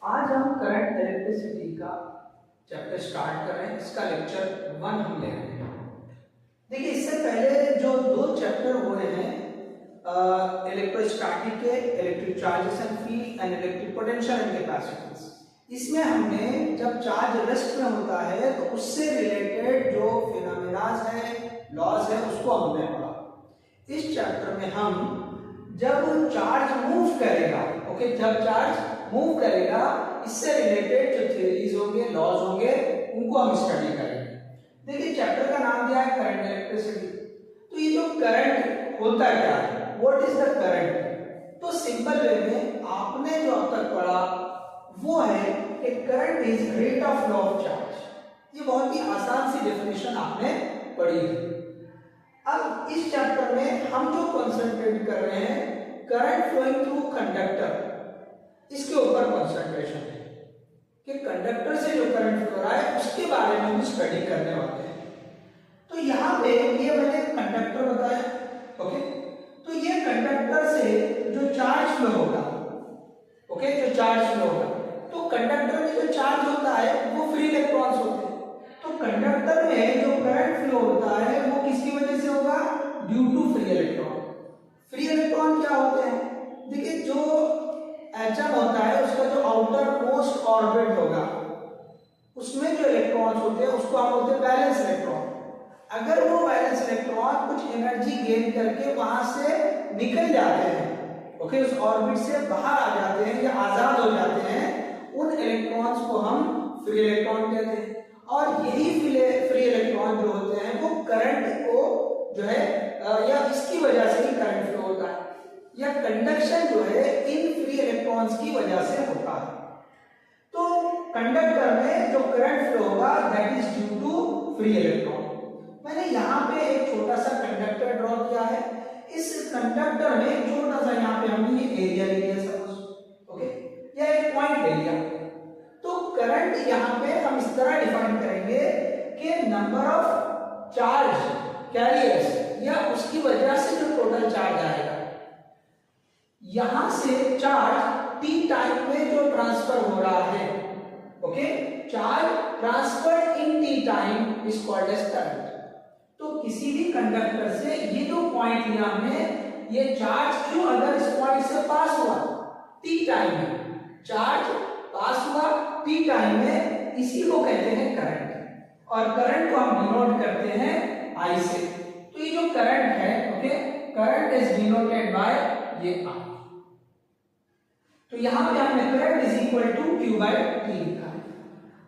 आज हम current electricity का चैप्टर स्टार्ट कर रहे हैं। इसका लेक्चर 1 हम ले रहे हैं। देखिए, इससे पहले जो दो चैप्टर हुए हैं, इलेक्ट्रोस्टैटिक के electric charges and field and electric potential and capacitance, इसमें हमने जब चार्ज रेस्ट में होता है तो उससे रिलेटेड जो फिनोमेनास है, लॉज है, उसको हमने पढ़ा। इस चैप्टर में हम जब चार्ज मूव करेगा, जब चार्ज मूव करेगा, इससे रिलेटेड जो थ्योरीज होंगे, लॉज होंगे, उनको हम स्टडी करेंगे। देखिए, चैप्टर का नाम दिया है करंट इलेक्ट्रिसिटी। तो ये जो करंट होता क्या है, व्हाट इज द करंट? तो सिंपल वे में आपने जो अब तक पढ़ा वो है कि current is rate of flow of charge. ये बहुत ही आसान सी डेफिनेशन आपने पढ़ी है। अब इस चैप्टर में हम जो कंसंट्रेट कर रहे हैं, करंट फ्लोइंग थ्रू कंडक्टर, इसके ऊपर कंसंट्रेशन है कि कंडक्टर से जो करंट फ्लो रहा है उसके बारे में हम स्टडी करने वाले हैं। तो यहाँ पे ये मैंने कंडक्टर बताया, ओके। तो ये कंडक्टर से जो चार्ज फ्लो होगा, जो चार्ज फ्लो होगा, तो कंडक्टर में जो चार्ज होता है वो फ्री इलेक्ट्रॉन्स होते हैं। तो कंडक्टर में जो करंट फ्लो होता है वो किसकी वजह से होगा? Due to free electron. Free electron क्या होते हैं? देखिए, जो एटम होता है उसका जो आउटर मोस्ट ऑर्बिट होगा, उसमें जो इलेक्ट्रॉन्स होते हैं उसको हम बोलते हैं बैलेंस इलेक्ट्रॉन। अगर वो बैलेंस इलेक्ट्रॉन कुछ एनर्जी गेन करके वहां से निकल जाते हैं, उस ऑर्बिट से बाहर आ जाते हैं या आजाद हो जाते हैं, उन इलेक्ट्रॉन्स को हम फ्री इलेक्ट्रॉन कहते हैं। और यही फ्री इलेक्ट्रॉन जो होते हैं वो करंट को जो है या इसकी वजह से ही करंट फ्लो होता है, या कंडक्शन जो है इन फ्री इलेक्ट्रॉन्स की वजह से होता है। तो कंडक्टर में जो करंट फ्लो होगा that is due to free electron. मैंने यहाँ पे एक छोटा सा कंडक्टर ड्रॉ किया है। इस कंडक्टर में छोटा सा यहाँ पे हमने ये एरिया ले लिया सपोज, ओके, या एक पॉइंट ले लिया। तो करंट यहाँ पे हम इस तरह डिफाइन करेंगे कि नंबर ऑफ चार्ज कैरियर्स या उसकी वजह से जो टोटल चार्ज आएगा, यहां से चार्ज टी टाइम में जो ट्रांसफर हो रहा है, charge transfer in T time is called as current. तो किसी भी कंडक्टर से ये जो पॉइंट लिया हमने, ये चार्ज क्यों अगर इस पॉइंट से पास हुआ टी टाइम में, चार्ज पास हुआ टी टाइम में, इसी को कहते हैं करंट। और करंट को हम डिनोट करते हैं आई से। तो ये जो करंट है, करंट इज डिनोटेड बाय ये आई। तो यहां पे हमने current is equal to Q by T लिखा है।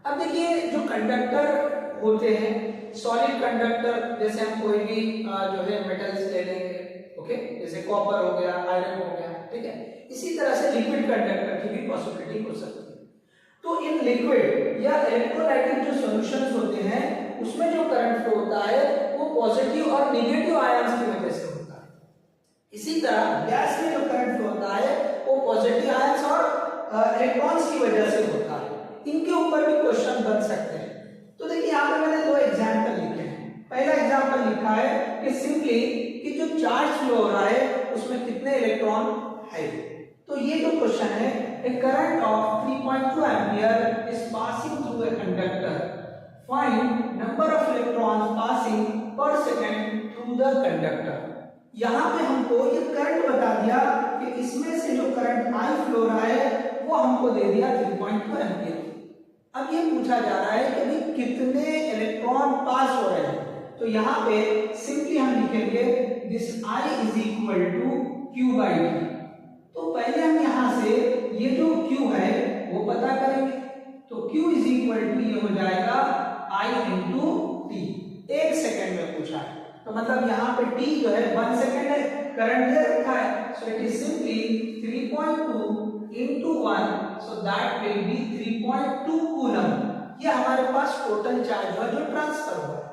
अब देखिए, जो कंडक्टर होते हैं, सॉलिड कंडक्टर, जैसे हम कोई भी जो है मेटल्स ले लेंगे, जैसे कॉपर हो गया, आयरन हो गया, ठीक है। इसी तरह से लिक्विड कंडक्टर की भी पॉसिबिलिटी हो सकती है। तो इन लिक्विड या इलेक्ट्रोलाइटिक जो सॉल्यूशंस होते हैं, उसमें जो करंट फ्लो होता है वो पॉजिटिव और नेगेटिव आयंस की वजह से होता है। इसी तरह गैस में जो करंट फ्लो होता है वो पॉजिटिव आयंस और इलेक्ट्रॉन्स की वजह से होता है। इनके ऊपर भी क्वेश्चन बन सकते हैं। तो देखिए, यहाँ पे मैंने दो एग्जांपल लिखे हैं। पहला एग्जांपल लिखा है कि सिंपली कि जो चार्ज फ्लो हो रहा है उसमें कितने इलेक्ट्रॉन है। तो ये जो क्वेश्चन है, a current of 3.2 ampere is passing through a conductor. Find number of electrons passing per second through the conductor. यहाँ पे हमको ये करंट बता दिया कि इसमें से जो करंट I फ्लो रहा है वो हमको दे दिया 3.2 एम्पियर। अब ये पूछा जा रहा है कि भाई कितने इलेक्ट्रॉन पास हो रहे हैं। तो यहाँ पे सिंपली हम लिखेंगे this I is equal to Q by T। तो पहले हम यहां से ये जो Q है वो पता करेंगे। तो Q इज इक्वल टू ये हो जाएगा I इंटू T। एक सेकेंड में पूछा है, तो मतलब यहाँ पे T जो है 1 सेकेंड है, करंट दे रखा है। So it is simply 3.2 into 1, so that will be 3.2 coulomb. ये हमारे पास टोटल चार्ज है जो ट्रांसफर हुआ है।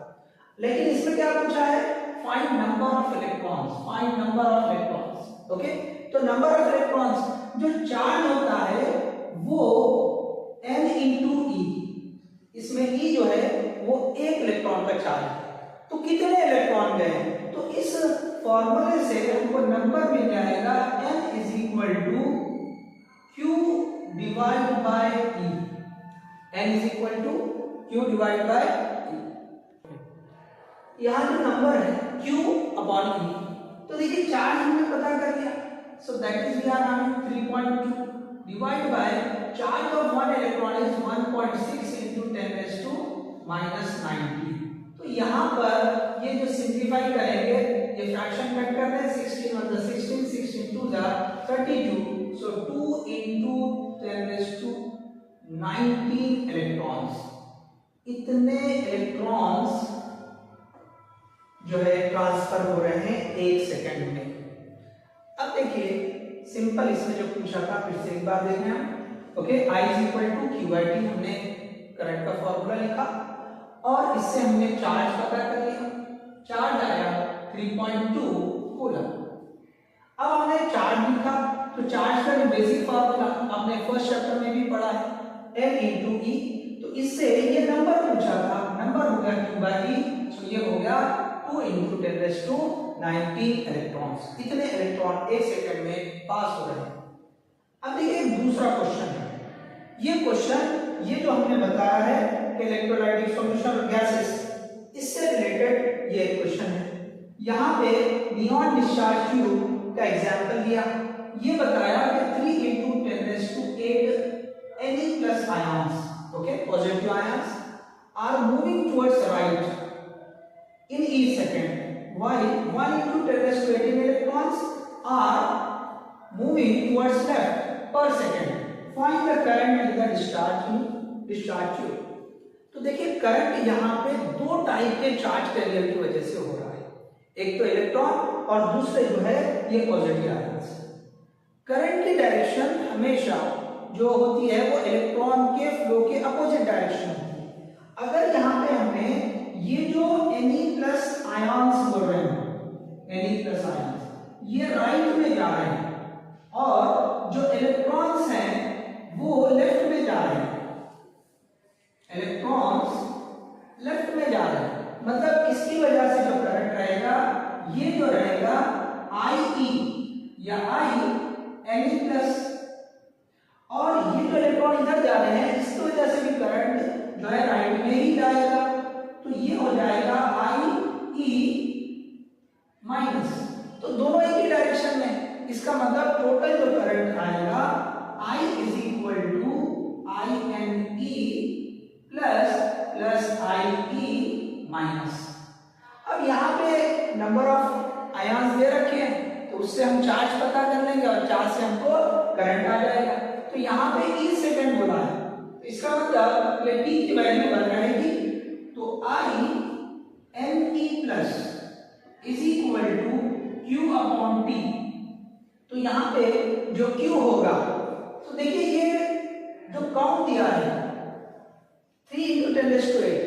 लेकिन इसमें क्या पूछा है? Find number of electrons, find number of electrons, okay. तो नंबर ऑफ इलेक्ट्रॉन्स जो चार्ज होता है वो n इंटू ई, इसमें ई जो है वो एक इलेक्ट्रॉन का चार्ज है। तो कितने इलेक्ट्रॉन गए? तो इस फॉर्मूले से हमको नंबर मिल जाएगा n is equal to Q divide by E, n is equal to Q divide by E। यहाँ जो नंबर है Q अपॉन E, तो देखिए चार्ज हमने पता कर लिया, so that is we are having 3.2 divide by charge of one electron is 1.6 into 10 raised to -90। तो यहाँ पर ये जो सिंप्लीफाई करेंगे, ये फ्रैक्शन कट कर रहे हैं, 16 1 16, 16 2 32, सो 2 into 10 raised to 19 इलेक्ट्रॉन्स, इतने इलेक्ट्रॉन्स जो है ट्रांसफर हो रहे हैं 1 सेकंड में। अब देखिए सिंपल इसमें जो पूछा था फिर से एक बार देखें हम, okay, I is equal to QIT हमने करंट का फॉर्मूला लिखा और इससे हमने चार्ज पता कर लिया, चार्ज आया 3.2 कूलम। अब हमने चार्ज लिखा, तो चार्ज का जो बेसिक फॉर्मूला आपने फर्स्ट चैप्टर में भी पढ़ा है, N into E, तो इससे ये नंबर पूछा था, नंबर हो गया Q by E, सो ये हो गया 2 into 10 raised to 19 इलेक्ट्रॉन्स, इतने इलेक्ट्रॉन 1 सेकंड में पास हो रहे हैं। अब देखिए दूसरा क्वेश्चन है, ये क्वेश्चन ये जो हमने बताया है कि इलेक्ट्रोलाइटिक सॉल्यूशन और गैसेस, इससे रिलेटेड ये क्वेश्चन है। यहाँ पे नियॉन डिस्चार्ज ट्यूब का एग्जांपल दिया, ये बताया कि 3 into 10 raised to 8 Na+ ions, okay, positive ions are moving towards right in each second, while 1 into 10 raised to 18 electrons are moving towards left per second. Find the current in the discharge tube. तो देखिए current यहाँ पे दो type के charge carrier की वजह से हो रहा है, एक तो इलेक्ट्रॉन और दूसरे जो है ये पॉजिटिव आयंस। करंट की डायरेक्शन हमेशा जो होती है वो इलेक्ट्रॉन के फ्लो के अपोजिट डायरेक्शन होती है। अगर यहाँ पे हमने ये जो Ne+ आयंस बोल रहे हैं, Ne+ आयंस ये राइट में जा रहे हैं और जो इलेक्ट्रॉन्स हैं वो लेफ्ट में जा रहे हैं, इलेक्ट्रॉन्स लेफ्ट में जा रहे हैं, मतलब इसकी वजह से जो करंट रहेगा ये जो रहेगा IE या I Ne+, और ये जो इलेक्ट्रॉन इधर जा रहे हैं इसकी वजह से भी करंट जो है राइट में ही जाएगा, तो ये हो जाएगा IE-, तो दोनों एक ही डायरेक्शन में, इसका मतलब टोटल जो करंट आएगा I is equal to INE plus IE minus. अब यहाँ पे नंबर ऑफ आयंस दे रखे हैं तो उससे हम चार्ज पता कर लेंगे और चार्ज से हमको करंट आ जाएगा। तो यहाँ पे each सेकंड बोला है, तो इसका मतलब ये t की वैल्यू बन रहेगी, तो INE plus is equal to Q upon T। तो यहाँ पे जो Q होगा, तो देखिए ये जो काउंट दिया है 3 into 10 raised to 8,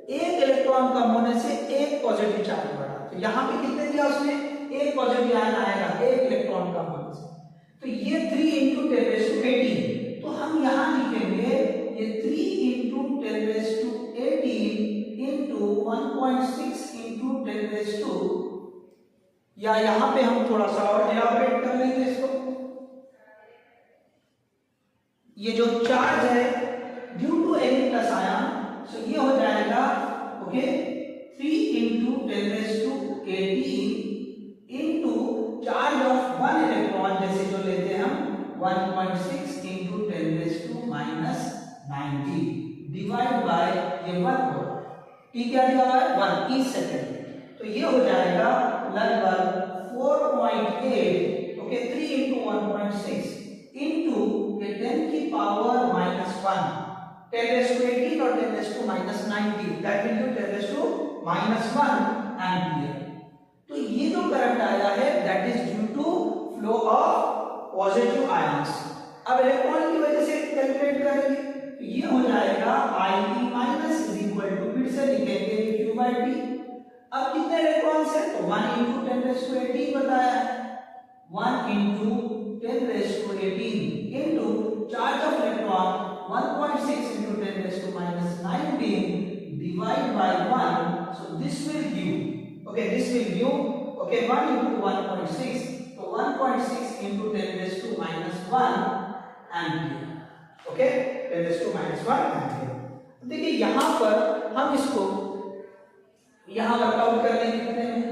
एक इलेक्ट्रॉन कम होने से एक पॉजिटिव चार्ज बढ़ा, तो यहाँ पे कितने दिया उसने, एक पॉजिटिव आयन आएगा एक इलेक्ट्रॉन कम होने से, तो ये 3 into 10 raised to 18, तो हम यहाँ लिखेंगे ये 3 into 10 raised to 18 into 1.6 into 10 raised to, या यहाँ पे हम थोड़ा सा और एलाबोरेट कर लेंगे इसको, ये जो चार्ज है ड्यू टू Ne+ आयन, सो ये हो जाएगा okay 3 into 10 raised to 18 into charge of one electron, जैसे जो लेते हैं हम 1.6 into 10 raised to -90 divide by ये 1 होगा, ठीक है, दिया हुआ है 1 each सेकंड, तो ये हो जाएगा लगभग 4.8, ओके 3 into 1.6 into ये 10 की पावर -1, 10 raised to 18 और 10 raised to -90, that will give 10 raised to -1 ampere. तो ये जो करंट आया है that is due to flow of positive ions. अब इलेक्ट्रॉन की वजह से कैलकुलेट करेंगे, तो ये हो जाएगा IE- इज इक्वल टू, फिर से लिखेंगे Q/T। अब कितने इलेक्ट्रॉन्स हैं, तो 1 into 10 raised to 18 बताया है, 1 into 10 raised to 18 into charge of electron 1.6 into 10 raised to -19 divide by 1, so this will give, okay, this will give, okay, 1 into 1.6, so 1.6 into 10 raised to -1 ampere। Okay, 10⁻⁻1 ampere. देखिए यहां पर हम इसको यहां workout कर लेंगे, कितने में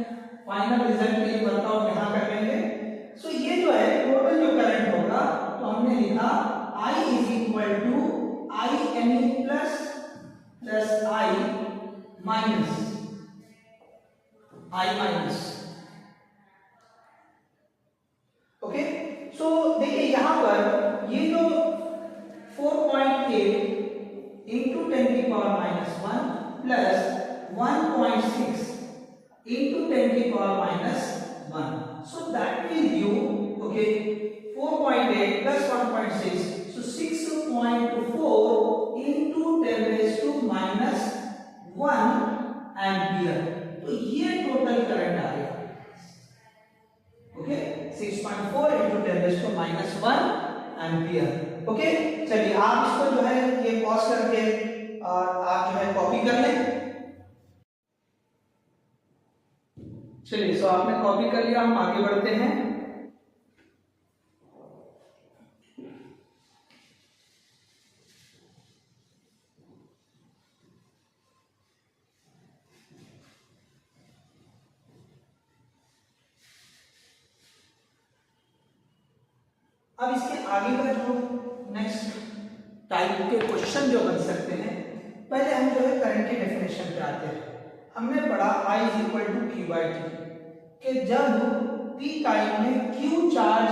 फाइनल रिजल्ट के लिए वर्कआउट यहां कर लेंगे। सो ये जो है टोटल जो करंट होगा, तो हमने लिखा I is equal to I NE plus I minus okay. So देखिए यहां पर ये जो 4.8 into 10⁻⁻1 plus 1.6 into 10⁻⁻1. So that will give, okay, 4.8 plus 1.6, so 6.4 into 10⁻⁻1 ampere. तो ये टोटल करंट आ गया, ओके, 6.4 into 10⁻⁻1 एम्पियर। ओके, चलिए आप इसको जो है ये पॉज करके और आप जो है कॉपी कर लें। चलिए, सो आपने कॉपी कर लिया, हम आगे बढ़ते हैं। अब इसके आगे का जो नेक्स्ट टाइप के क्वेश्चन जो बन सकते हैं, पहले हम जो है करंट की डेफिनेशन पे आते हैं। हमने पढ़ा I is equal to Q/T कि जब T टाइम में Q चार्ज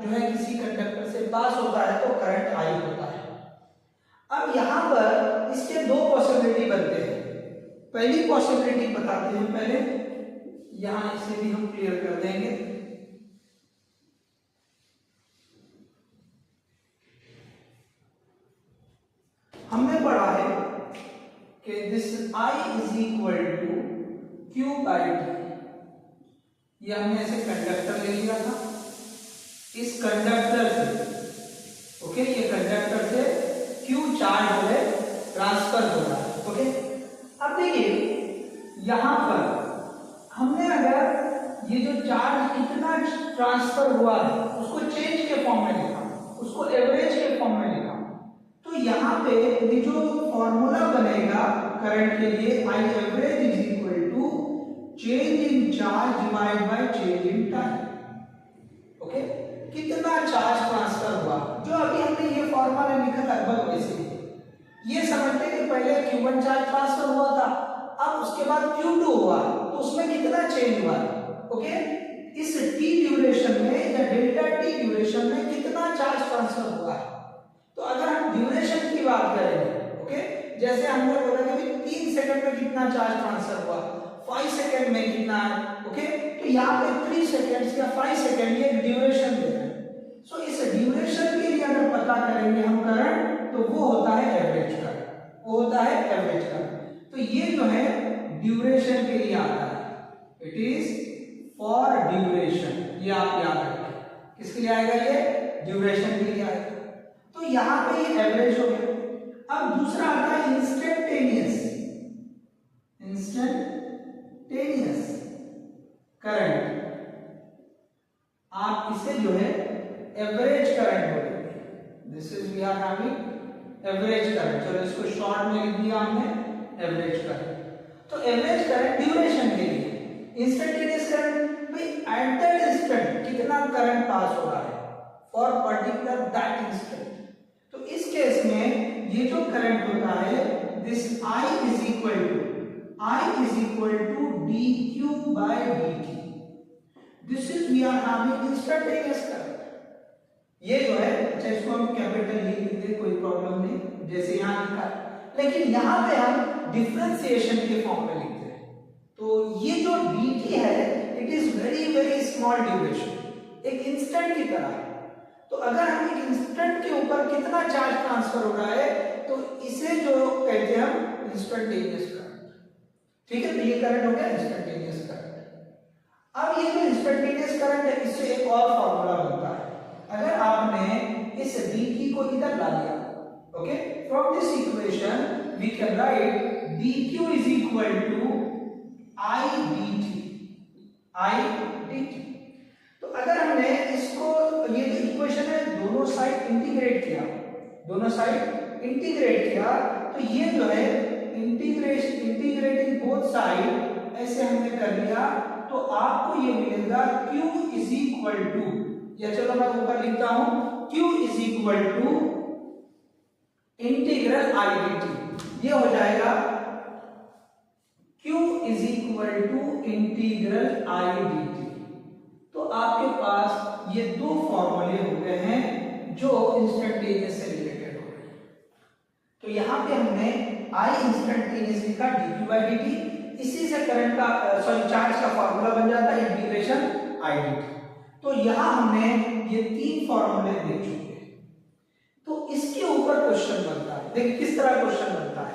जो है किसी कंडक्टर से पास होता है तो करंट I होता है। अब यहाँ पर इसके दो पॉसिबिलिटी बनते हैं। पहली पॉसिबिलिटी बताते हैं, पहले यहाँ इसे भी हम क्लियर कर देंगे। हमने पढ़ा है कि this I is equal to Q/T, ये हमने ऐसे कंडक्टर ले लिया था, इस कंडक्टर से, ओके, ये कंडक्टर से Q चार्ज जो है ट्रांसफर हो रहा है, ओके। अब देखिए यहां पर हमने अगर ये जो चार्ज कितना ट्रांसफर हुआ है उसको चेंज के फॉर्म में लिखा, उसको एवरेज के फॉर्म में लिखा, तो यहाँ पे ये जो फॉर्मूला बनेगा करंट के लिए, I average is equal to change in charge divide by change in time, okay. कितना चार्ज ट्रांसफर हुआ, जो अभी हमने ये फॉर्मूला लिखा लगभग वैसे ही। ये समझते कि पहले Q1 चार्ज ट्रांसफर हुआ था, अब उसके बाद Q2 हुआ, तो उसमें कितना चेंज हुआ, ओके। इस t ड्यूरेशन में या डेल्टा t ड्यूरेशन में कितना चार्ज ट्रांसफर हुआ है। तो अगर हम ड्यूरेशन की बात करें, ओके, जैसे हमने बोला कि 3 सेकंड में कितना चार्ज ट्रांसफर हुआ, 5 सेकंड में कितना है, ओके, तो यहाँ पे 3 सेकंड्स या 5 सेकंड ये ड्यूरेशन दे रहे हैं। सो इस ड्यूरेशन के लिए अगर पता करेंगे हम करंट, तो वो होता है एवरेज करंट, वो होता है एवरेज करंट। तो ये जो है ड्यूरेशन के लिए आता है, इट इज फॉर ड्यूरेशन, ये आप याद रखें। किसके लिए आएगा ये, ड्यूरेशन के लिए आएगा। तो यहां पे ये एवरेज हो गया। अब दूसरा आता है इंस्टेंटेनियस करंट, आप इसे जो है एवरेज करंट बोलेंगे। This is we are having average current, चलो इसको शॉर्ट में लिख दिया हमने एवरेज करंट। तो एवरेज करंट ड्यूरेशन के लिए, इंस्टेंटेनियस करंट भाई एट दैट इंस्टेंट कितना करंट पास हो रहा है फॉर पर्टिकुलर दैट इंस्टेंट। तो इस केस में ये जो करंट होता है, this I is equal to dQ/dt, this is we are having instantaneous current. ये जो है, अच्छा इसको हम कैपिटल लिख देते, कोई प्रॉब्लम नहीं, जैसे यहाँ लिखा है, लेकिन यहाँ पे हम डिफरेंशिएशन के फॉर्म में लिखते हैं। तो ये जो dt है, it is very very small duration, एक इंस्टेंट की तरह है। तो अगर हम एक इंस्टेंट के ऊपर कितना चार्ज ट्रांसफर हो रहा है, तो इसे जो कहते हैं हम इंस्टेंटेनियस करंट, ठीक है। तो ये करंट हो गया इंस्टेंटेनियस करंट। अब ये जो इंस्टेंटेनियस करंट है, इससे एक और फॉर्मूला बनता है। अगर आपने इस dt को इधर ला लिया, okay, from this equation we can write dq is equal to I dt। तो अगर हमने इसको, ये जो इक्वेशन है, दोनों साइड इंटीग्रेट किया, दोनों साइड इंटीग्रेट किया तो ये जो है इंटीग्रेटिंग बोथ साइड ऐसे हमने कर लिया तो आपको ये मिलेगा q इज इक्वल टू, या चलो मैं ऊपर लिखता हूं, q is equal to integral i dt। ये हो जाएगा q is equal to integral i dt। तो आपके पास ये दो फॉर्मूले हो गए हैं जो इंस्टेंटेनियस से रिलेटेड हो गए। तो यहां पे हमने I इंस्टेंटेनियस लिखा dq by dt, इसी से करंट का चार्ज का फार्मूला बन जाता है इंटीग्रेशन I dt। तो यहां हमने ये तीन फॉर्मूले देख चुके हैं। तो इसके ऊपर क्वेश्चन बनता है, देखिए किस तरह क्वेश्चन बनता है।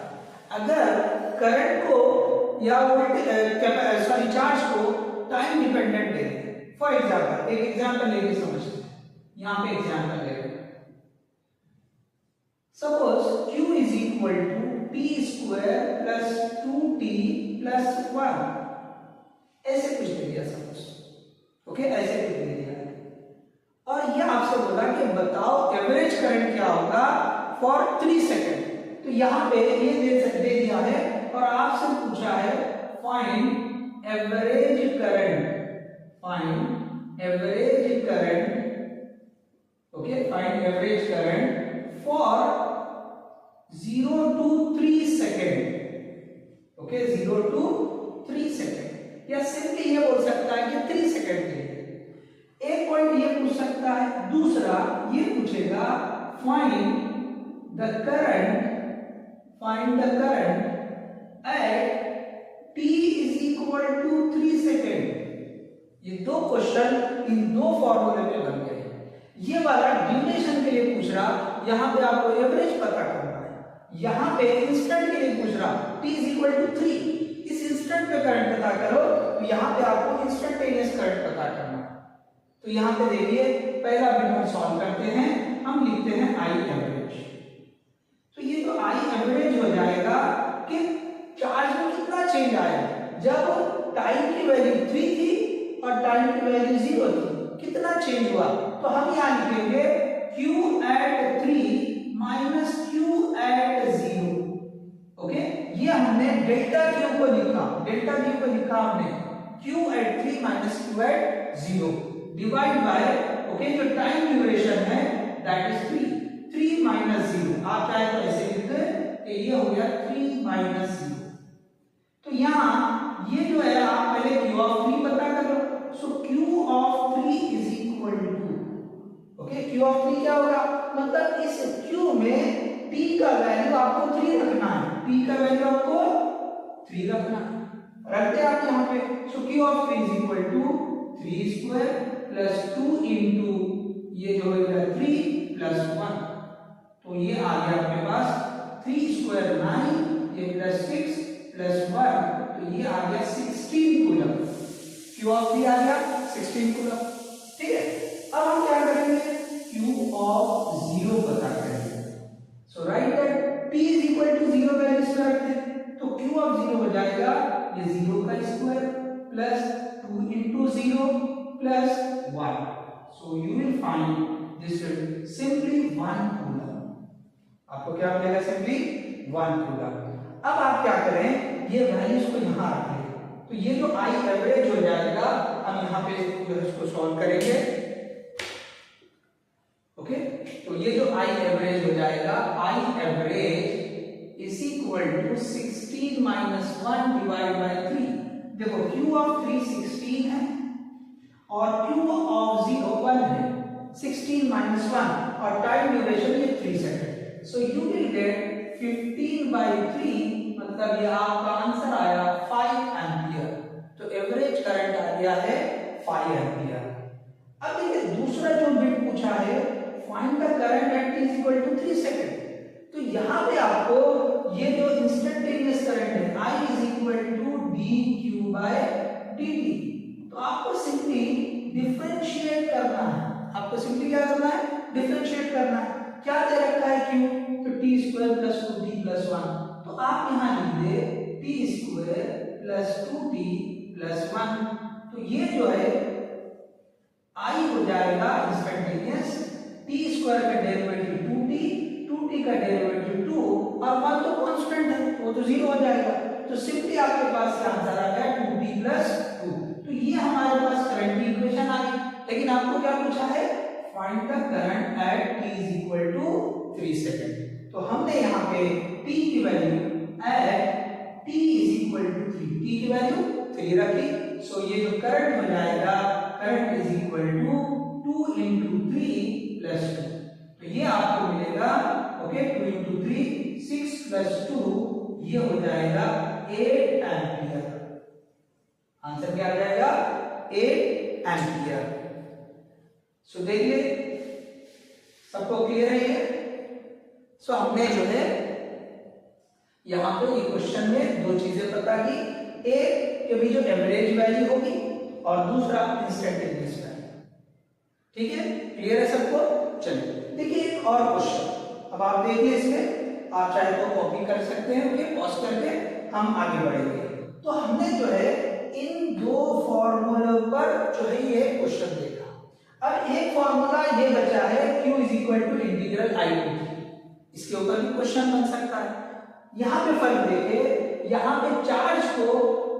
अगर करंट को या वोल्टेज चार्ज को टाइम डिपेंडेंट दे दें, फॉर एग्जांपल एक एग्जांपल लेके समझते हैं। यहां पे एग्जांपल ले रहे हैं, suppose q is equal to t square plus 2t plus 1, ऐसे कुछ दे दिया सपोज, ओके, ऐसे कुछ दे दिया और ये आपसे बोला कि बताओ एवरेज करंट क्या होगा फॉर 3 सेकंड। तो यहां पे ये दे दिया है और आपसे पूछा है find average current, find average current, okay, find average current for 0 to 3 second, okay, 0 to 3 second, या सिंपली ये बोल सकता है कि 3 सेकंड के लिए। एक पॉइंट ये पूछ सकता है, दूसरा ये पूछेगा find the current at t is equal to 3 second. ये दो क्वेश्चन इन दो फॉर्मूले में बन गए। ये वाला ड्यूरेशन के लिए पूछ रहा, यहां पे आपको एवरेज पता करना है। यहां पे इंस्टेंट के लिए पूछ रहा t इज इक्वल टू 3, इस इंस्टेंट पे करंट पता करो, तो यहां पे आपको इंस्टेंटेनियस करंट पता करना है। तो यहां पे देखिए पहला बिट हम सॉल्व करते हैं, हम लिखते हैं I एवरेज। तो ये जो I एवरेज हो जाएगा कि चार्ज में कितना चेंज आया, जब टाइम की वैल्यू 3 थी और टाइम की वैल्यू 0 थी, कितना चेंज हुआ। तो हम यहां लिखेंगे q at 3 minus q at 0, okay. ये हमने डेल्टा q को लिखा, डेल्टा q को लिखा हमने q at 3 minus q at 0 divide by, okay, जो टाइम ड्यूरेशन है दैट इज 3 माइनस 0। आप चाहे तो ऐसे लिख दें कि ये हो गया 3 माइनस 0। तो यहां ये जो है आप पहले q ऑफ 3 पता कर लो। So q of 3 is equal to, okay, q of 3 क्या होगा, मतलब इस q में t का वैल्यू आपको 3 रखना है, t का वैल्यू आपको 3 रखना है, रखते आप यहां पे। So q of 3 is equal to 3 square plus 2 into ये जो है 3 प्लस 1, तो ये आ गया अपने पास 3 स्क्वायर 9, ये प्लस 6 प्लस 1, तो ये आ गया 16 कूलम। q ऑफ 3 आ गया 16 कूलम, ठीक है। अब हम क्या करेंगे, q ऑफ 0 पता करेंगे। So right that t is equal to 0 value इसमें रखते हैं, तो q ऑफ 0 हो जाएगा ये 0 का square plus 2 into 0 plus 1, so you will find this will simply 1 coulomb. आपको क्या मिलेगा, सिंपली 1 कूलम। अब आप क्या करें, ये वैल्यूज को यहां रख लें, तो ये जो I एवरेज हो जाएगा, हम यहां पे जो इसको सॉल्व करेंगे, ओके। तो ये जो I एवरेज हो जाएगा, I average is equal to 16 minus 1 divide by 3। देखो q ऑफ 3 16 है और q ऑफ 0 1 है, 16 माइनस 1 और टाइम ड्यूरेशन ये 3 second. So you will get 15 by 3, मतलब ये आपका आंसर आया 5 एम्पियर। तो एवरेज करंट आ गया है 5 एम्पियर। अब देखिए दूसरा जो बिट पूछा है, find the current at t is equal to 3 second. तो यहां पे आपको ये जो इंस्टेंटेनियस करंट है I is equal to dq by dt, तो आपको सिंपली डिफरेंशिएट करना है, आपको सिंपली क्या करना है, डिफरेंशिएट करना है। क्या दे रखा है q, तो t square plus 2t plus 1, तो आप यहां लिख दे t square plus 2t plus 1, तो ये जो है I हो जाएगा इंस्टेंटेनियस, t स्क्वायर का डेरिवेटिव 2t 3 सेकंड। तो हमने यहाँ पे t की value at t is equal to 3, t की वैल्यू 3 रखी। सो ये जो करंट हो जाएगा, current is equal to 2 into 3 plus 2। तो ये आपको मिलेगा, ओके, 2 into 3 6 plus 2, ये हो जाएगा 8 एम्पियर। आंसर क्या आ जाएगा? 8 एम्पियर। सो देखिए, सबको क्लियर है ये? सो हमने जो है यहां पे ये क्वेश्चन में दो चीजें पता की, एक कि भी जो एवरेज वैल्यू होगी और दूसरा इंस्टेंटेनियस वैल्यू। ठीक है, क्लियर है सबको? चलिए देखिए एक और क्वेश्चन, अब आप देखिए इसमें, आप चाहे तो कॉपी कर सकते हैं, ओके, पॉज करके हम आगे बढ़ेंगे। तो हमने जो है इन दो फॉर्मूलों पर जो है ये क्वेश्चन देखा। अब एक फॉर्मूला ये बचा है q is equal to integral i to t, इसके ऊपर भी क्वेश्चन बन सकता है। यहाँ पे फर्क देखिए, यहाँ पे चार्ज को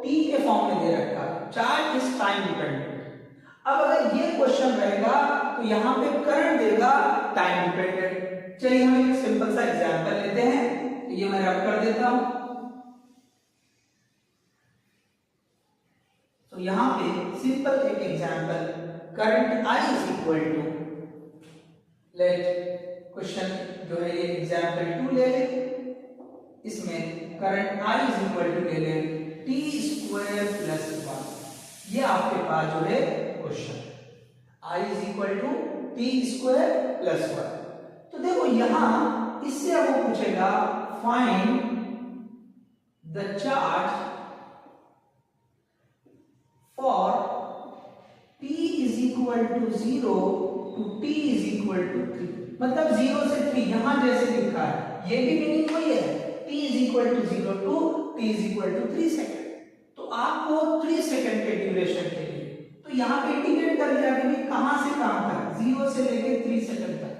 t के फॉर्म में दे रखा है, चार्ज इज टाइम डिपेंडेंट। अब अगर ये क्वेश्चन रहेगा तो यहाँ पे करंट देगा टाइम डिपेंडेंट। चलिए हम एक सिंपल सा एग्जांपल लेते हैं, तो ये मैं रब कर देता हूं। तो यहाँ पे सिंपल एक example, current I is equal to, let question जो है ये एग्जांपल 2 ले ले, इसमें current I is equal to ले ले t स्क्वायर प्लस 1। ये आपके पास जो है question I is equal to t square plus 1। तो देखो यहां इससे अब वो पूछेगा find the charge for t is equal to 0 to t is equal to 3, मतलब 0 से 3 यहां जैसे लिखा है, ये भी मीनिंग वही है, t is equal to 0 to t is equal to 3 second. तो आपको 3 सेकंड के ड्यूरेशन के लिए तो यहां पे इंडिकेट कर दिया कि कहां से कहां तक, 0 से लेके 3 सेकंड तक।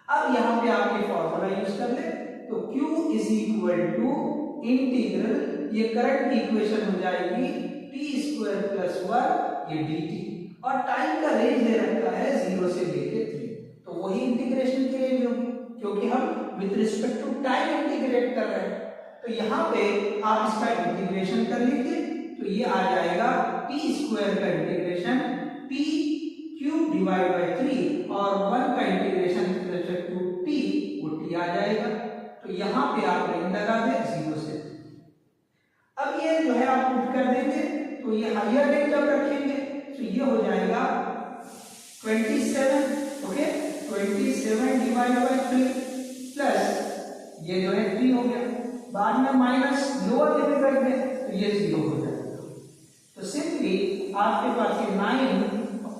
अब यहां पे आप ये फार्मूला यूज कर ले, तो q is equal to integral, ये करंट की इक्वेशन हो जाएगी t स्क्वायर प्लस 1 ये dt, और टाइम का रेंज दे रखा है 0 से लेके 3, तो वही इंटीग्रेशन की रेंज होगी, क्योंकि हम with respect to time integrate कर रहे हैं। तो यहाँ पे आप इसका इंटीग्रेशन कर लीजिए, तो ये आ जाएगा t स्क्वायर का integration p cube divide by 3, और 1 का integration with respect to t वो t आ जाएगा। तो यहाँ पे आप रेंज लगा दे 0 से। अब ये जो है आप पुट कर देंगे, तो ये हायर रेंज जब रखेंगे तो ये हो जाएगा 27, ओके, 27 डिवाइड बाय 3 प्लस ये जो है 3 हो गया, बाद में माइनस लोअर लिमिट रख दें तो ये 0 हो जाएगा। तो सिंपली आपके पास ये 9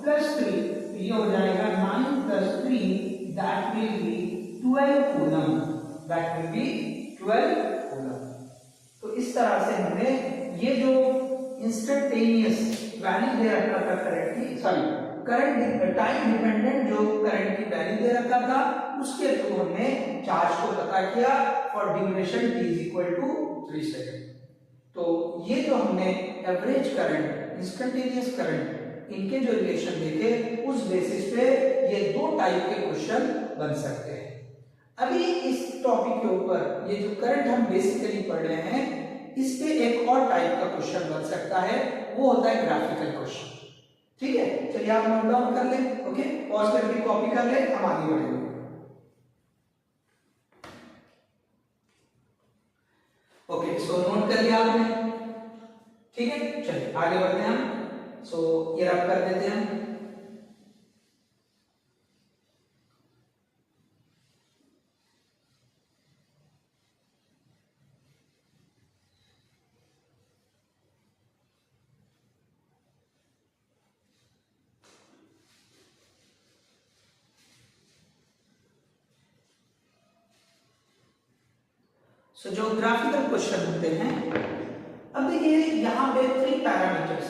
प्लस 3, तो ये हो जाएगा 9 plus 3, that will be 12 coulomb, that will be 12 coulomb. तो इस तरह से हमने ये जो इंस्टेंटेनियस वैल्यू दे रखा था करंट की, सॉरी करंट टाइम डिपेंडेंट जो करंट की वैल्यू दे रखा था, उसके थ्रू हमने चार्ज को पता किया for duration t is equal to 3 second. तो ये जो हमने एवरेज करंट, इंस्टेंटेनियस करंट, इनके जो रिलेशन देखे, उस बेसिस पे ये दो टाइप के क्वेश्चन बन सकते हैं। अभी इस टॉपिक के ऊपर ये जो करंट हम बेसिकली पढ़ रहे हैं, इस पे एक और टाइप का क्वेश्चन बन सकता है, वो होता है ग्राफिकल क्वेश्चन। ठीक है, चलिए आप नोट डाउन कर लें, ओके, पॉज करके कॉपी कर लें, हम आगे बढ़ेंगे। ओके, सो नोट कर लिया आपने, ठीक है, चलिए आगे बढ़ते हैं हम। सो ये रब कर देते हैं हम। सो जो ग्राफिकल क्वेश्चन होते हैं, अब देखिए यहाँ पे 3 पैरामीटर्स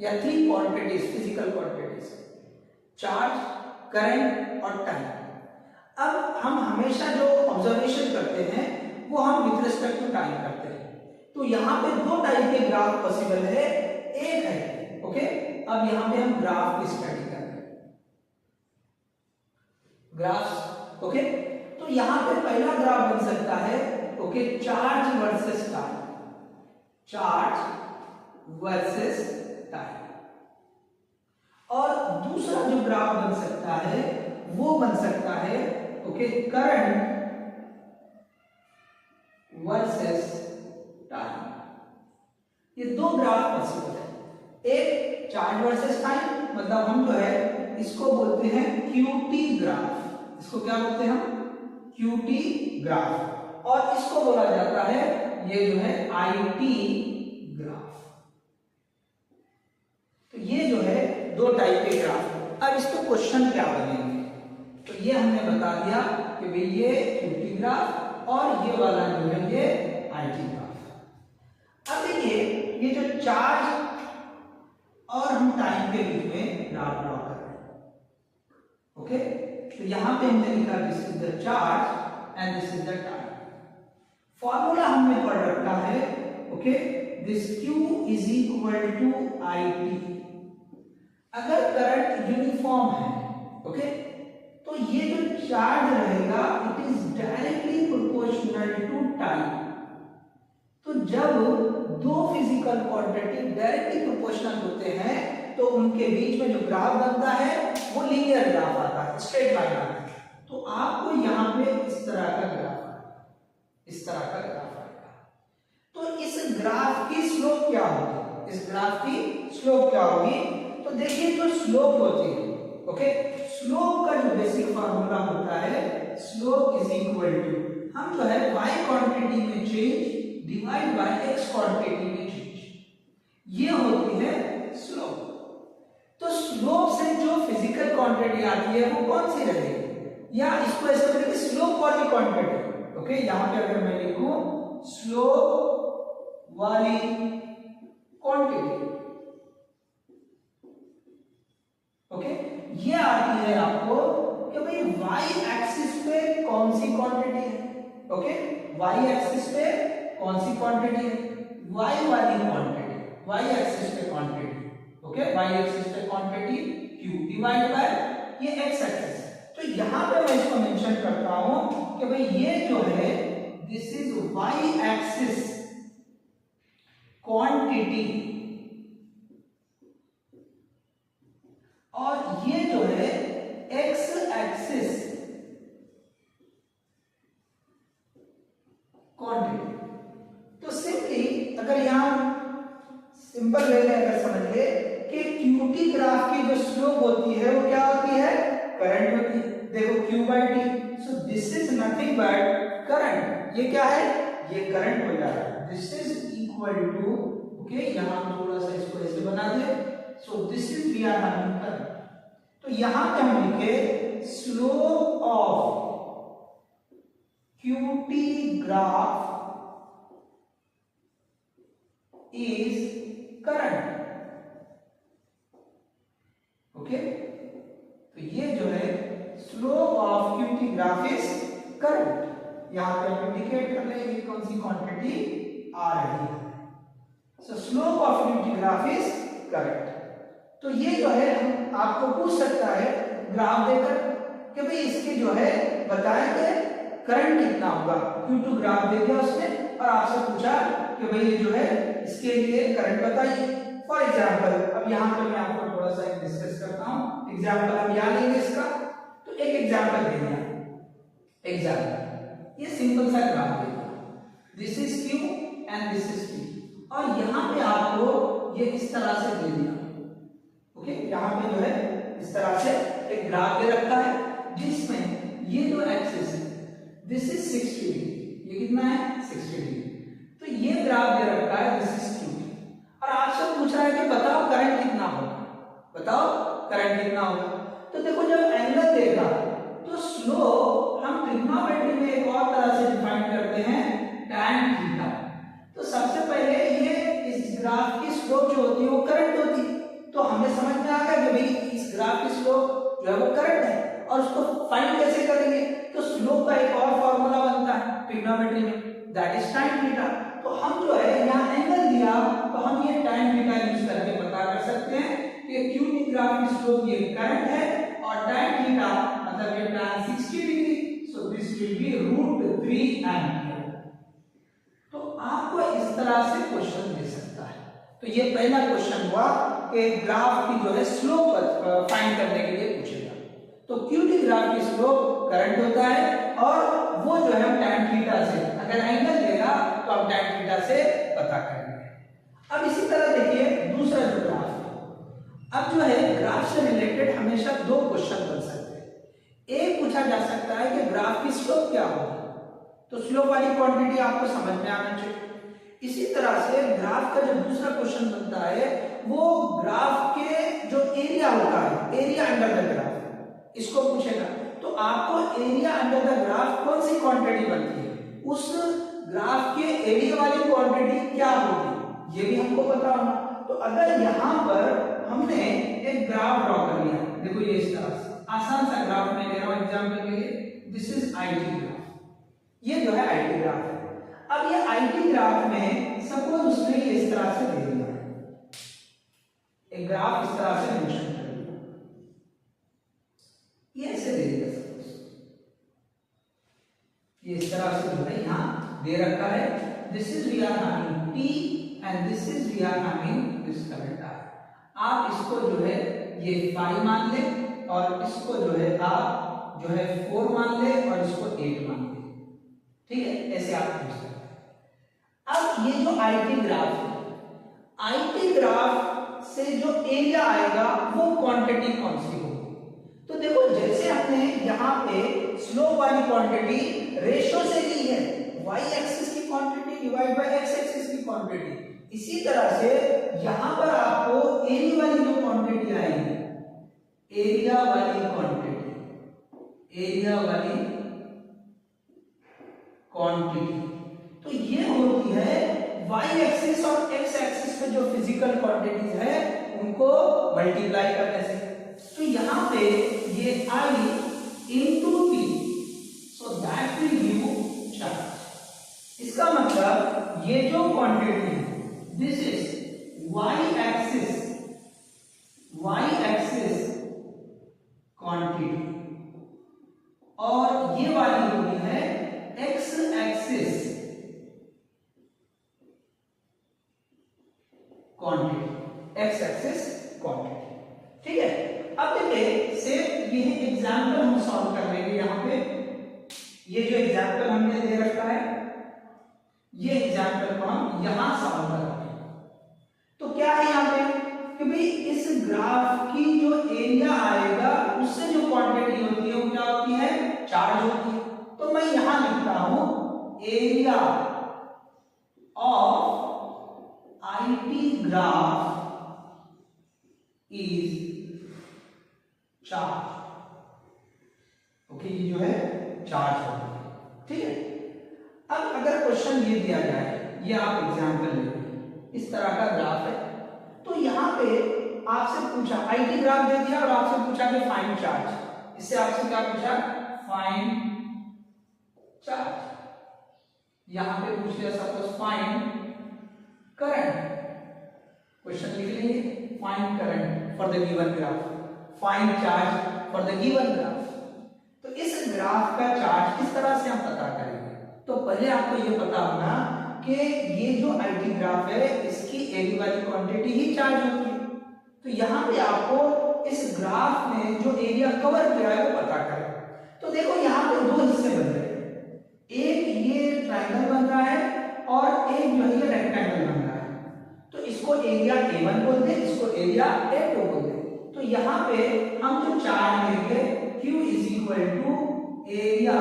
या 3 quantities, physical quantities, charge, current और टाइम। अब हम हमेशा जो ऑब्जर्वेशन करते हैं वो हम विद रिस्पेक्ट टू टाइम करते हैं। तो यहाँ पे 2 टाइप के ग्राफ पॉसिबल है, एक है, ओके, अब यहाँ पे हम ग्राफ की स्टडी कर रहे हैं, ग्राफ्स, ओके। तो तो यहाँ पे पहला ग्राफ बन सकता है okay charge versus time, charge versus time. और दूसरा जो ग्राफ बन सकता है वो बन सकता है ओके करंट वर्सेस टाइम। ये दो ग्राफ पॉसिबल है। एक चार्ज वर्सेस टाइम, मतलब हम जो है इसको बोलते हैं क्यूटी ग्राफ। इसको क्या बोलते हैं हम? QT graph. और इसको बोला जाता है ये जो है आईटी ग्राफ। तो ये जो है दो टाइप के ग्राफ। अब इसको क्वेश्चन क्या बनेंगे, तो ये हमने बता दिया कि भाई ये क्यूटी ग्राफ और ये वाला जो है ये आईटी ग्राफ। अब देखिए ये जो चार्ज और हम टाइम के बीच में ग्राफ ड्रॉ कर रहे हैं ओके। तो यहां पे हमने लिखा this is the charge and this is the time. Formula हमने पढ़ रखा है okay this Q is equal to IT। अगर करंट यूनिफॉर्म है ओके तो ये जो चार्ज रहेगा it is directly proportional to time. तो जब दो फिजिकल क्वांटिटी डायरेक्टली प्रोपोर्शनल होते हैं तो उनके बीच में जो ग्राफ बनता है वो लीनियर ग्राफ आता है, स्ट्रेट लाइन आता है। तो आपको यहाँ पे इस तरह का ग्राफ आएगा, इस तरह का ग्राफ आएगा। तो इस ग्राफ की स्लोप क्या होगी? इस ग्राफ की स्लोप क्या होगी? तो देखिए जो स्लोप होती है ओके, स्लोप का जो बेसिक फार्मूला होता है स्लोप इज इक्वल टू हम जो है y क्वांटिटी में change divide by x quantity में चेंज, ये होती है स्लोप। तो स्लोप से जो फिजिकल क्वांटिटी आती है वो कौन सी रहेगी? या इसको ऐसे बोलेंगे स्लोप वाली क्वांटिटी ओके। यहां पे अगर मैं लिखूं स्लोप वाली क्वांटिटी ओके, ये आती है आपको कि भाई y एक्सिस पे कौन सी क्वांटिटी है ओके। y एक्सिस पे कौन सी क्वांटिटी है? y वाली क्वांटिटी, y एक्सिस पे क्वांटिटी ओके, y एक्सिस पे क्वांटिटी q डिवाइड बाय ये x एक्सिस। तो यहां पे मैं इसको मेंशन करता हूं कि भाई ये जो है this is y axis quantity और ये जो है x एक्सिस क्वांटिटी। तो सिंपली अगर यहां सिंपल वे में अगर समझ ले कि क्यूटी ग्राफ की जो स्लोप होती है वो क्या होती है? करंट होती है। देखो q by t, so this is nothing but current. ये क्या है? ये करंट हो जा रहा है। This is equal to okay, यहां थोड़ा सा इसको ऐसे बना दे। So this is we are having current. तो यहां पे हम लिखे slope of QT graph is current okay. तो ये जो है slope of QT graph is current. यहां पे हम इंडिकेट कर लेंगे कौन सी क्वांटिटी आ रही है। So slope of QT graph is current. तो ये जो है आपको पूछ सकता है ग्राफ देकर कि भाई इसके जो है बताएंगे करंट कितना होगा। Q2 ग्राफ दे दिया उसने और आपसे पूछा कि भाई ये जो है इसके लिए करंट बताइए। फॉर एग्जांपल अब यहाँ पे मैं आपको थोड़ा सा डिस्कस करता हूँ। एग्जांपल हम यहाँ लेंगे इसका। तो एक एग्जांपल दे दिया, एग्जांपल ये सिंपल सा ग्राफ दे दिया, this is Q and this is P और यहाँ पे आपको ये इस तरह से दे दिया ओके। यहाँ पे जो है इस तरह से एक ग्राफ दे रखा है जिसमें ये जो एक्सिस है दिस इज 60 डिग्री, ये कितना है 60 डिग्री। तो ये ग्राफ दे रखा है दिस इज Q और आपसे पूछ रहा है कि बताओ करंट कितना होगा, बताओ करंट कितना होगा। तो देखो जब एंगल देगा तो स्लोप हम ट्रिग्नोमेट्री में एक और तरह से डिफाइन करते हैं tan थीटा। तो सबसे पहले ये इस ग्राफ की स्लोप जो होती है वो करंट होती है। तो हमें समझ में आ गया कि भाई इस ग्राफ की स्लोप जो है वो करंट है और उसको फाइंड कैसे करेंगे? तो स्लोप का एक और फार्मूला बनता है ट्रिग्नोमेट्री में, दैट इज tan थीटा। तो हम जो है यहाँ एंगल दिया तो हम ये tan थीटा यूज करके पता कर सकते हैं कि क्यूटी ग्राफ की स्लोप ये करंट है और tan थीटा मतलब ये tan 60 degree, so this will be आपको इस तरह से क्वेश्चन दे सकता है। तो ये पहला क्वेश्चन हुआ कि ग्राफ की जो है स्लोप फाइंड करने के लिए पूछेगा। तो क्यूटी ग्राफ की स्लोप करंट होता है और वो जो है हम tan थीटा से, अगर एंगल देगा तो हम tan थीटा से पता करेंगे। अब इसी तरह देखिए दूसरा जो ग्राफ है, अब जो है ग्राफ से रिलेटेड हमेशा दो क्वेश्चन बन सकते हैं। एक पूछा जा सकता है कि ग्राफ की स्लोप क्या होगी, तो स्लोप वाली क्वांटिटी आपको समझ में आना चाहिए। इसी तरह से ग्राफ का जो दूसरा क्वेश्चन बनता है वो ग्राफ के जो एरिया होता है, एरिया अंडर द ग्राफ, इसको पूछेगा। तो आपको एरिया अंडर द ग्राफ कौन सी क्वांटिटी बनती है, उस ग्राफ के एरिया वाली क्वांटिटी क्या होगी, ये भी हमको पता होना। तो अगर यहाँ पर हमने एक ग्राफ ड्रॉ कर लिया, देखो ये इस तरह से आसान सा ग्राफ मैं ले रहा हूं एग्जांपल के लिए, दिस इज आईटी ग्राफ, ये जो है आईटी ग्राफ है। अब ये आईटी ग्राफ में सपोज उसने ये इस तरह से दे दिया, एक ग्राफ इस तरह से मेंशन कर दिया, ये ऐसे दे दिया, ये इस तरह से जो है यहाँ दे रखा है, this is we are having T and this is we are having this current I. आप इसको जो है ये 5 मान ले और इसको जो है आप जो है 4 मान ले और इसको 8 मान ले, ठीक है, ऐसे आप पूछ सकते हैं। अब ये जो आईटी ग्राफ है, आईटी ग्राफ से जो एरिया आएगा वो क्वांटिटी कौन सी होगी, तो देखो जैसे हमने यहाँ पे स्लोप वाली क्वांटिटी रेशियो से ली है, y एक्सिस की quantity divide by x axis की क्वांटिटी, इसी तरह से यहाँ पर आपको एरिया वाली जो क्वांटिटी आएगी, एरिया वाली क्वांटिटी, एरिया वाली क्वांटिटी, तो ये होती है y एक्सिस और x एक्सिस पे जो फिजिकल क्वांटिटीज है उनको मल्टीप्लाई करने से। तो यहाँ पे ये I into T, so that will give you charge. इसका मतलब ये जो क्वांटिटी है, this is y axis quantity और ये वाली होगी है x axis quantity, x axis quantity, ठीक है। अब देखिए सेम ये एग्जांपल हम सॉल्व कर लेंगे। यहाँ पे ये जो एग्जांपल हमने दे रखा है, ये एग्जांपल को हम यहां सॉल्व करेंगे। तो क्या है यहाँ पे कि भाई इस ग्राफ की जो एरिया आएगा उससे जो क्वांटिटी होती है वो क्या होती है, चार्ज होती है। तो मैं यहां लिखता हूं area of IT graph is charge, okay, ये जो है चार्ज होती है, ठीक है। अब अगर क्वेश्चन ये दिया जाए, ये आप एग्जांपल लेंगे, इस तरह का ग्राफ है, तो यहाँ पे आपसे पूछा आईटी ग्राफ दे दिया और आपसे पूछा कि फाइंड चार्ज, इससे आपसे क्या पूछा, फाइंड चार्ज। यहाँ पे पूछ लिया सपोज फाइंड करंट, क्वेश्चन लिख लेंगे find current for the given graph, find charge for the given graph. तो इस ग्राफ का चार्ज किस तरह से हम पता करेंगे, तो पहले आपको ये पता होगा कि ये जो आईटी ग्राफ है इसकी एरिया वाली क्वांटिटी ही चार्ज होती है। तो यहाँ पे आपको इस ग्राफ में जो एरिया कवर किया है वो पता करें। तो देखो यहाँ पे दो हिस्से बन रहे हैं, एक ये ट्रायंगल बन रहा है और एक जो है रेक्टेंगल बन रहा है। तो इसको एरिया A1 बोलते हैं, इसको एरिया A2 बोलते हैं। तो यहाँ पे हम जो चार्ज लेंगे Q is equal to area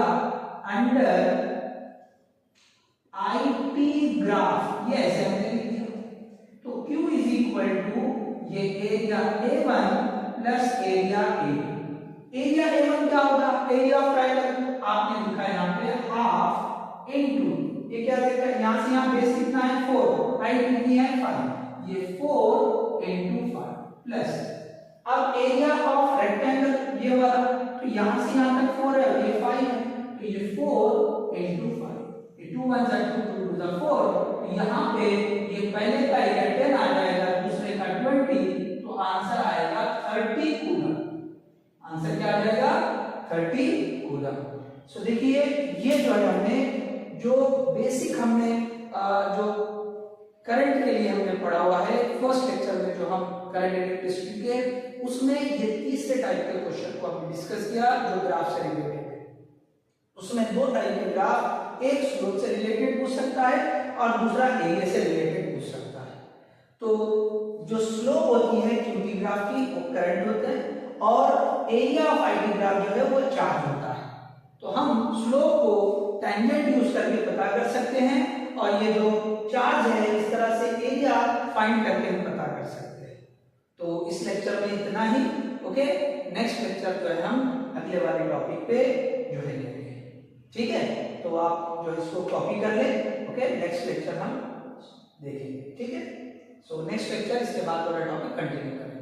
under IT graph, ये ऐसे हमने लिख दिया। तो Q इज इक्वल टू ये area A1 plus area A2। Area A1 क्या होगा, एरिया ऑफ ट्रायंगल, आपने लिखा है यहाँ पे हाफ इनटू, ये क्या देगा, यहाँ से यहाँ बेस कितना है 4, हाइट कितनी है 5, ये 4 इनटू 5 प्लस, अब एरिया ऑफ रेक्टेंगल ये वाला, तो यहाँ से यहाँ तक 4 है, ये 5 है, तो ये 4 इनटू 5, ये 2 1 जा 2 2 टू द 4, तो यहाँ पे ये पहले का एरिया 10 आ जाएगा, दूसरे का 20, तो आंसर आएगा 30 कूलम। आंसर क्या आ जाएगा, 30 कूलम। सो देखिए ये जो है हमने जो बेसिक हमने जो करंट के लिए हमने पढ़ा हुआ है फर्स्ट लेक्चर में, जो हम करंट इलेक्ट्रिसिटी के, उसमें ये तीसरे टाइप के क्वेश्चन को हमने डिस्कस किया जो ग्राफ से रिलेटेड है। उसमें दो टाइप के ग्राफ, एक स्लोप से रिलेटेड पूछ सकता है और दूसरा एरिया से रिलेटेड पूछ सकता है। तो जो स्लोप होती है क्यूटी ग्राफ की वो करंट होता है और एरिया ऑफ आईटी ग्राफ जो है वो चार्ज होता है। तो हम स्लोप को टेंजेंट यूज करके पता कर सकते हैं और ये जो चार्ज है इस तरह से एरिया फाइंड करके हम पता कर सकते हैं। तो इस लेक्चर में इतना ही। ओके, नेक्स्ट लेक्चर जो है हम अगले वाले टॉपिक पे जुड़ेंगे। ठीक है, तो आप जो इसको कॉपी कर ले। ओके, नेक्स्ट लेक्चर हम देखेंगे। ठीक है, सो नेक्स्ट लेक्चर इसके बाद वाला टॉपिक कंटिन्यू करेंगे।